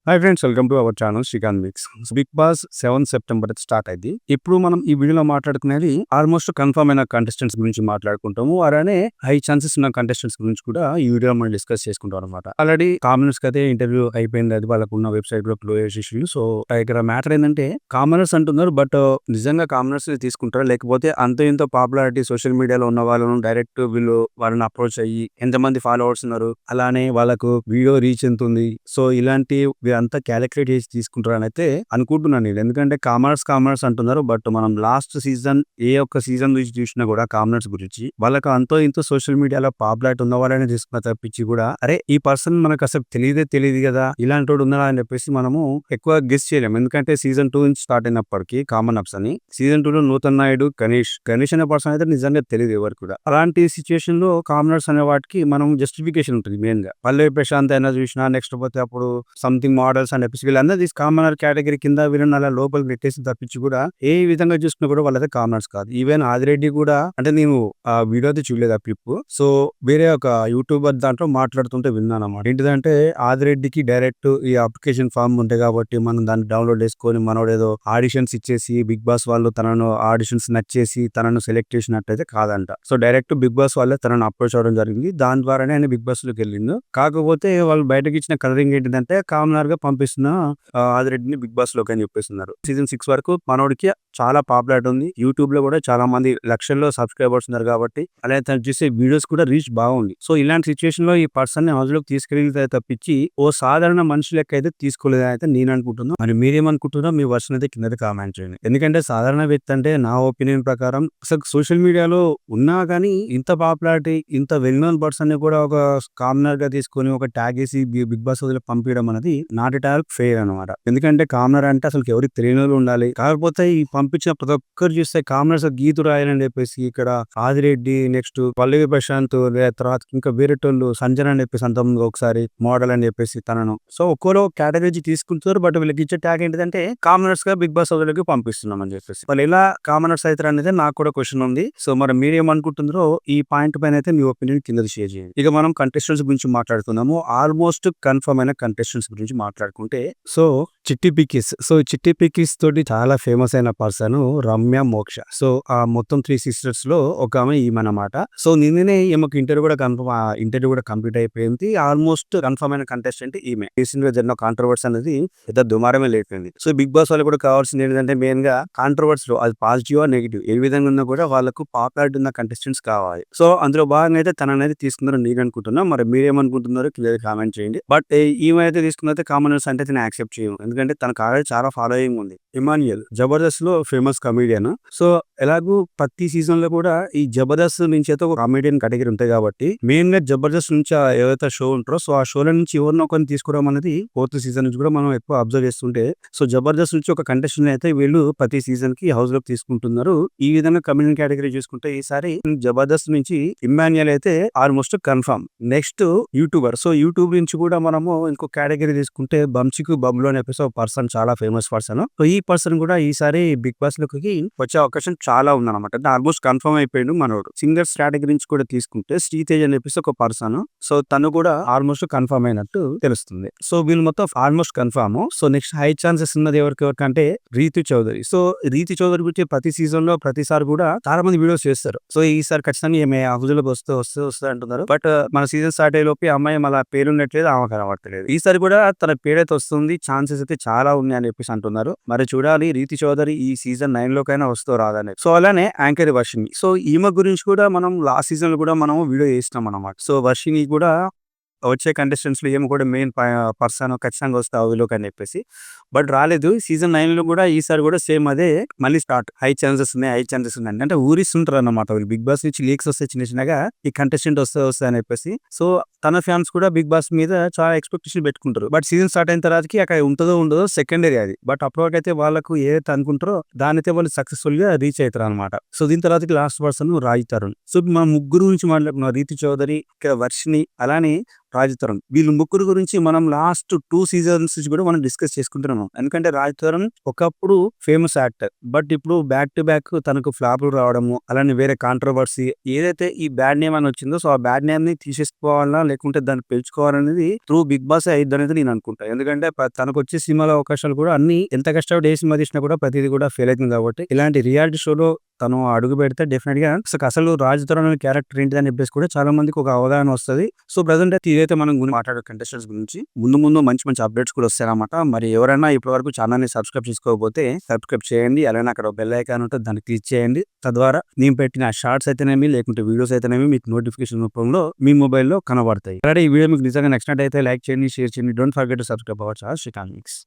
Hi friends, welcome to our channel Srikanth mix. Bigg Boss 7 September start అయింది. ఇప్పుడు మనం ఈ వీడియోలో మాట్లాడుకునేది ఆల్మోస్ట్ కన్ఫర్మ్ అయిన కంటెస్టెంట్స్ గురించి మాట్లాడుకుంటాము. అలానే హై ఛాన్సెస్ ఉన్న కంటెస్టెంట్స్ గురించి కూడా ఈ వీడియోలో మనం డిస్కస్ చేసుకుంటాం అనమాట. ఆల్రెడీ కామనర్స్ కి అయితే ఇంటర్వ్యూ అయిపోయింది, అది వాళ్ళకు ఉన్న వెబ్సైట్ లో క్లోజ్ చేసేసి. సో ఇక్కడ మ్యాటర్ ఏంటంటే కామనర్స్ అంటున్నారు, బట్ నిజంగా కామనర్స్ తీసుకుంటారా, లేకపోతే అంత ఇంత పాపులారిటీ సోషల్ మీడియాలో ఉన్న వాళ్ళను డైరెక్ట్ వాళ్ళని అప్రోచ్ అయ్యి ఎంతమంది ఫాలోవర్స్ ఉన్నారు, అలానే వాళ్ళకు వీడియో రీచ్ ఎంత ఉంది, సో ఇలాంటి అంతా క్యాలిక్యులేట్ చేసి తీసుకుంటారని అయితే అనుకుంటున్నాను నేను. ఎందుకంటే కామర్స్ అంటున్నారు, బట్ మనం లాస్ట్ సీజన్ ఏ ఒక్క సీజన్ నుంచి చూసినా కూడా కామర్స్ గురించి వాళ్ళకి అంతో ఇంతో సోషల్ మీడియాలో పాపులారిటీ ఉన్న వాళ్ళని తీసుకున్న తప్పించి కూడా అరే ఈ పర్సన్ మనకు అసలు తెలియదు కదా, ఇలాంటి వాడు ఉన్నాడా అని చెప్పేసి మనము ఎక్కువ గెస్ చేయలేము. ఎందుకంటే సీజన్ 2 నుంచి స్టార్ట్ అయినప్పటికీ కామన్ అప్స్ అని సీజన్ 2 లో నూతన్ నాయుడు, గణేష్ అనే పర్సన్ అయితే నిజంగా తెలియదు ఎవరు కూడా. అలాంటి సిచ్యువేషన్ లో కామనర్స్ అనే వాటికి మనం జస్టిఫికేషన్ ఉంటుంది మెయిన్ గా. పల్లవి ప్రశాంత్ అయినా చూసినా, నెక్స్ట్ పోతే అప్పుడు సంథింగ్ మోడల్స్ అని చెప్పేసి వీళ్ళందరూ తీసి కామనర్ కేటగిరీ కింద వీళ్ళని అలా లోపలికి పెట్టేసి తప్పించి కూడా ఏ విధంగా చూసుకున్నా కూడా వాళ్ళైతే కామనర్స్ కాదు. ఈవెన్ ఆదిరెడ్డి కూడా, అంటే నేను ఆ వీడియో అయితే చూడలేదు, ఆ క్లిప్. సో వేరే ఒక యూట్యూబర్ దాంట్లో మాట్లాడుతుంటే విన్నాను అన్నమాట. ఏంటిదంటే ఆదిరెడ్డికి డైరెక్ట్ ఈ అప్లికేషన్ ఫామ్ ఉంటాయి కాబట్టి మనం దాన్ని డౌన్లోడ్ చేసుకొని మనోడు ఏదో ఆడిషన్స్ ఇచ్చేసి బిగ్ బాస్ వాళ్ళు తనను ఆడిషన్స్ నచ్చేసి తనను సెలెక్ట్ చేసినట్టయితే కాదంట. సో డైరెక్ట్ బిగ్ బాస్ వాళ్ళే తనను అప్రోచ్ అవ్వడం జరిగింది. దాని ద్వారానే ఆయన బిగ్ బాస్ లోకి వెళ్ళిండు. కాకపోతే వాళ్ళు బయటకి ఇచ్చిన కలరింగ్ ఏంటిదంటే కామనర్ గా పంపిస్తున్న ఆదిరెడ్డిని బిగ్ బాస్ లోకి అని చెప్పేస్తున్నారు. సీజన్ 6 వరకు మనోడికి చాలా పాపులారిటీ ఉంది. యూట్యూబ్ లో కూడా చాలా మంది లక్షల్లో సబ్స్క్రైబర్స్ ఉన్నారు కాబట్టి, అలాగే తను చేసే వీడియోస్ కూడా రీచ్ బాగుంది. సో ఇలాంటి సిచ్యువేషన్ లో ఈ పర్సన్ ని హౌస్ లోకి తీసుకెళ్తే తప్పించి ఓ సాధారణ మనిషి లెక్క అయితే తీసుకోలేదని అయితే నేను అనుకుంటున్నాను. మరి మీరేమనుకుంటున్నా మీ వర్షన్ అయితే కింద కామెంట్ చేయండి. ఎందుకంటే సాధారణ వ్యక్తి అంటే నా ఒపీనియన్ ప్రకారం అసలు సోషల్ మీడియాలో ఉన్నా కానీ ఇంత పాపులారిటీ, ఇంత వెల్ నోన్ పర్సన్ ని కూడా ఒక కామనర్ గా తీసుకొని ఒక ట్యాగ్ వేసి బిగ్ బాస్ వదిలి పంపించడం అనేది నాట్ ఎట్ ఆల్ ఫెయిర్ అనమాట. ఎందుకంటే కామనర్ అంటే అసలు ఎవరికి తెలియని వాళ్ళు ఉండాలి. కాకపోతే ఈ పంపించిన ప్రతి ఒక్కరు చూస్తే కామనర్స్ గీతు రాయని చెప్పేసి ఇక్కడ ఆదిరెడ్డి, నెక్స్ట్ పల్లవి ప్రశాంత్, తర్వాత ఇంకా వేరేటోళ్ళు సంజన అని చెప్పేసి అంతకుముందు ఒకసారి మోడల్ అని చెప్పేసి తనను. సో ఒక్కరో కేటగిరీ తీసుకుంటారు, బట్ వీళ్ళకి ఇచ్చే ట్యాగ్ ఏంటిదంటే కామనర్స్ గా బిగ్ బాస్ వదిలికి పంపిస్తున్నాం అని చెప్పేసి. వాళ్ళు ఎలా కామనర్స్ అవుతారు అనేది నాకు కూడా క్వశ్చన్ ఉంది. సో మరి మీరేమనుకుంటున్నారో ఈ పాయింట్ పైన అయితే మీ ఒపీనియన్ కింద షేర్ చేయండి. ఇక మనం కంటెస్టెంట్స్ గురించి మాట్లాడుతున్నాము. ఆల్మోస్ట్ కన్ఫర్మ్ అయిన కంటెస్టెంట్స్ గురించి మాట్లాడుకుంటే, సో చిట్టి పికిస్ తోటి చాలా ఫేమస్ అయిన పర్సన్ రమ్య మోక్ష. సో ఆ మొత్తం 3 సిస్టర్స్ లో ఒక ఆమె ఈమెనమాట. సో నిన్ననే ఈమెకు ఇంటర్వ్యూ కూడా కంప్లీట్ అయిపోయింది. ఆల్మోస్ట్ కన్ఫర్మ్ అయిన కంటెస్టెంట్ ఈమె. రీసెంట్ గా జరిగిన కాంట్రవర్సీ అనేది పెద్ద దుమారమే లేకపోయింది. సో బిగ్ బాస్ వాళ్ళు కూడా కావాల్సింది ఏంటంటే మెయిన్ గా కాంట్రవర్సీ లో అది పాజిటివ్ నెగిటివ్ ఏ విధంగా ఉన్నా కూడా వాళ్ళకు పాపులారిటీ ఉన్న కంటెస్టెంట్స్ కావాలి. సో అందులో భాగంగా అయితే తననైతే తీసుకున్నారని నేను అనుకుంటున్నా. మరి మీరేమనుకుంటున్నారో క్లియర్ కామెంట్ చేయండి. బట్ ఈమె అయితే తీసుకున్నైతే కామనర్స్ అంటే నేను యాక్సెప్ట్ చేయను. ఎందుకంటే తనకు ఆల్రెడీ చాలా ఫాలోయింగ్ ఉంది. ఇమాన్యుయల్ జబర్దస్త్ లో ఫేమస్ కమీడియన్. సో ఎలాగూ ప్రతి సీజన్ లో కూడా ఈ జబర్దస్త్ నుంచి అయితే ఒక కామెడియన్ కేటగిరీ ఉంటాయి కాబట్టి మెయిన్ గా జబర్దస్త్ నుంచి ఏవైతే షో ఉంటారో సో ఆ షోల నుంచి ఎవరినో ఒకరిని తీసుకోవడం అనేది 4th సీజన్ నుంచి కూడా మనం ఎక్కువ అబ్జర్వ్ చేస్తుంటే, సో జబర్దస్త్ నుంచి ఒక కంటెస్టెంట్ అయితే వీళ్ళు ప్రతి సీజన్ కి హౌస్ లోకి తీసుకుంటున్నారు. ఈ విధంగా కమీడియన్ కేటగిరీ చూసుకుంటే ఈసారి జబర్దస్త్ నుంచి ఇమాన్యుయల్ అయితే almost confirm. Next YouTuber. So YouTube నుంచి కూడా మనము ఇంకో కేటగిరీ తీసుకుంటే బంచికు బబ్లు అనే పర్సన్ చాలా ఫేమస్ పర్సన్. సో ఈ పర్సన్ కూడా ఈసారి బిగ్ బాస్ లోకి వచ్చే అవకాశం చాలా ఉందన్నమాట. అంటే ఆల్మోస్ట్ కన్ఫర్మ్ అయిపోయింది మనోడు. సింగర్స్ కేటగిరీ నుంచి కూడా తీసుకుంటే శ్రీతేజ్ అని చెప్పేసి ఒక పర్సన్. సో తను కూడా ఆల్మోస్ట్ కన్ఫర్మ్ అయినట్టు తెలుస్తుంది. సో వీళ్ళు మొత్తం almost confirm. So next high chances ఉన్నది ఎవరికంటే రీతు చౌదరి. సో రీతు చౌదరి గురించి ప్రతి సీజన్ లో ప్రతిసారి కూడా చాలా మంది వీడియోస్ చేస్తారు. సో ఈసారి ఖచ్చితంగా ఈమె హౌజులకు వస్తే అంటున్నారు. బట్ మన సీజన్ స్టార్ట్ అయ్యే లోపు అమ్మాయి మళ్ళీ పేరున్నట్లేదు, ఆమె కనబడతలేదు. ఈసారి కూడా తన పేరైతే వస్తుంది, ఛాన్సెస్ అయితే చాలా ఉన్నాయి అని చెప్పేసి అంటున్నారు. మరి చూడాలి రీతి చౌదరి ఈ సీజన్ 9 లోకైనా వస్తూ రాదని. సో అలానే యాంకర్ వర్షిని. సో ఈమె గురించి కూడా మనం లాస్ట్ సీజన్ లో కూడా మనం వీడియో చేసినాం అన్నమాట. సో వర్షిని కూడా వచ్చే కంటెస్టెంట్స్ లో ఏమో కూడా మెయిన్ పర్సన్ ఖచ్చితంగా వస్తే అవులోకి అని చెప్పేసి, బట్ రాలేదు. సీజన్ 9 లో కూడా ఈసారి కూడా సేమ్ అదే మళ్ళీ స్టార్ట్. హై ఛాన్సెస్ ఉన్నాయి అంటే ఊరిస్తుంటారు అన్నమాట. బిగ్ బాస్ నుంచి లీక్స్ వస్తే చిన్నగా ఈ కంటెస్టెంట్ వస్తే అని చెప్పేసి. సో తన ఫ్యాన్స్ కూడా బిగ్ బాస్ మీద చాలా ఎక్స్పెక్టేషన్ పెట్టుకుంటారు. బట్ సీజన్ స్టార్ట్ అయిన తర్వాతకి అక్కడ ఉంటుందో ఉండదో సెకండరీ అది. బట్ అప్పటికైతే వాళ్ళకు ఏదైతే అనుకుంటారో దానైతే వాళ్ళు సక్సెస్ఫుల్ గా రీచ్ అవుతారు అనమాట. సో దీని తర్వాత లాస్ట్ పర్సన్ రాయి తరుణ్. సో మన ముగ్గురు నుంచి మాట్లాడుకున్నాం, రీతి చౌదరి, వర్షిని, అలానే రాజ్ తరుణ్. వీళ్ళు ముగ్గురు గురించి మనం లాస్ట్ 2 సీజన్స్ నుంచి కూడా మనం డిస్కస్ చేసుకుంటున్నాం. ఎందుకంటే రాజ్ తరుణ్ ఒకప్పుడు ఫేమస్ యాక్టర్. బట్ ఇప్పుడు బ్యాక్ టు బ్యాక్ తనకు ఫ్లాపులు రావడము, అలానే వేరే కాంట్రోవర్సీ ఏదైతే ఈ బ్యాడ్ నేమ్ అని వచ్చిందో, సో ఆ బ్యాడ్ నేమ్ ని తీసేసుకోవాలా లేకుంటే దాన్ని పెంచుకోవాలనేది త్రూ బిగ్ బాస్ అయిద్ది అనేది నేను అనుకుంటా. ఎందుకంటే తనకు వచ్చే సినిమాలో అవకాశాలు కూడా అన్ని ఎంత కష్టపడి ఏ సినిమా తీసినా కూడా ప్రతిదీ కూడా ఫెయిల్ అవుతుంది కాబట్టి ఇలాంటి రియాలిటీ షోలో తను అడుగు పెడితే డెఫినెట్ గా అసలు రాజ్ తరుణ్ అనే క్యారెక్టర్ ఏంటి అని చెప్పేసి కూడా చాలా మందికి ఒక అవగాహన వస్తుంది. సో ప్రెసెంట్ అయితే ఇదైతే మనం మాట్లాడే కంటెస్టెంట్స్ గురించి ముందు ముందు మంచి మంచి అప్డేట్స్ కూడా వస్తాయన్నమాట. మరి ఎవరైనా ఇప్పటి వరకు ఛానల్ ని సబ్స్క్రైబ్ చేసుకోకపోతే సబ్స్క్రైబ్ చేయండి. అలానే అక్కడ బెల్ ఐకాన్ ఉంటుంది, దాన్ని క్లిక్ చేయండి. తద్వారా నేను పెట్టిన షార్ట్స్ అయితేనేమి లేకుంటే వీడియోస్ అయితేనేమి మీకు నోటిఫికేషన్ రూపంలో మీ మొబైల్లో కనబడతాయి. అలాగే ఈ వీడియో మీకు నిజంగా నచ్చినట్టయితే లైక్ చేయండి, షేర్ చేయండి. Don't forget to subscribe our channel Srikanth mix.